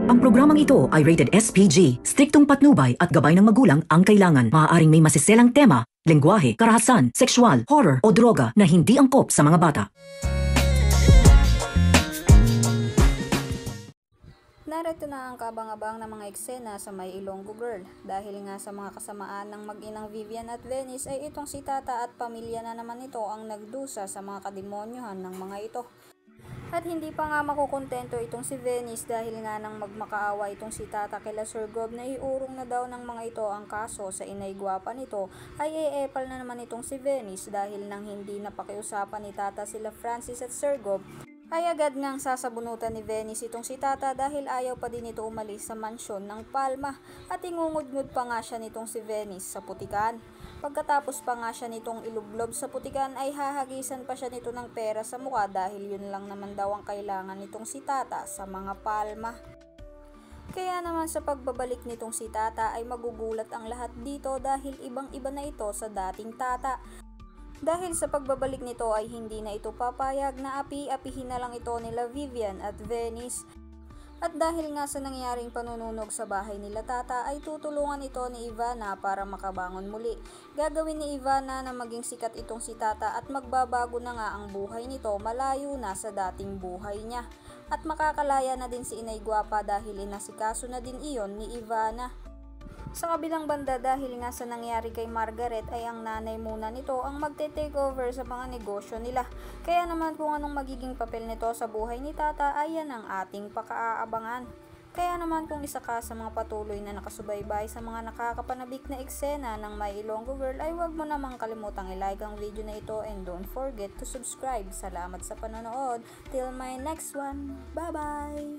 Ang programang ito ay rated SPG. Striktong patnubay at gabay ng magulang ang kailangan. Maaaring may masiselang tema, lengguwahe, karahasan, sexual, horror o droga na hindi angkop sa mga bata. Narito na ang kabang-abang ng mga eksena sa May Ilonggo Girl. Dahil nga sa mga kasamaan ng mag-inang Vivian at Venice ay itong si Tata at pamilya na naman ito ang nagdusa sa mga kademonyohan ng mga ito. At hindi pa nga makukontento itong si Venice dahil nga nang magmakaawa itong si Tata kila Sir Gob na iurong na daw ng mga ito ang kaso sa inay gwapa nito, ay eepal na naman itong si Venice dahil nang hindi napakiusapan ni Tata sila Francis at Sir Gob, ay agad ngang sasabunutan ni Venice itong si Tata dahil ayaw pa din ito umalis sa mansyon ng Palma at ingungud-ngud pa nga siya nitong si Venice sa putikan. Pagkatapos pa nga siya nitong ilublob sa putikan ay hahagisan pa siya nito ng pera sa mukha dahil yun lang naman daw ang kailangan nitong si Tata sa mga Palma. Kaya naman sa pagbabalik nitong si Tata ay magugulat ang lahat dito dahil ibang-iba na ito sa dating Tata. Dahil sa pagbabalik nito ay hindi na ito papayag na api-apihin na lang ito nila Vivian at Venice. At dahil nga sa nangyaring panununog sa bahay nila Tata ay tutulungan ito ni Ivana para makabangon muli. Gagawin ni Ivana na maging sikat itong si Tata at magbabago na nga ang buhay nito malayo na sa dating buhay niya. At makakalaya na din si Inay Guapa dahil inasikaso na din iyon ni Ivana. Sa kabilang banda dahil nga sa nangyari kay Margaret ay ang nanay muna nito ang magte-takeover sa mga negosyo nila. Kaya naman kung anong magiging papel nito sa buhay ni Tata ay yan ang ating pakaaabangan. Kaya naman kung isa ka sa mga patuloy na nakasubaybay sa mga nakakapanabik na eksena ng May Ilonggo Girl ay huwag mo namang kalimutang i-like ang video na ito and don't forget to subscribe. Salamat sa panonood. Till my next one. Bye-bye!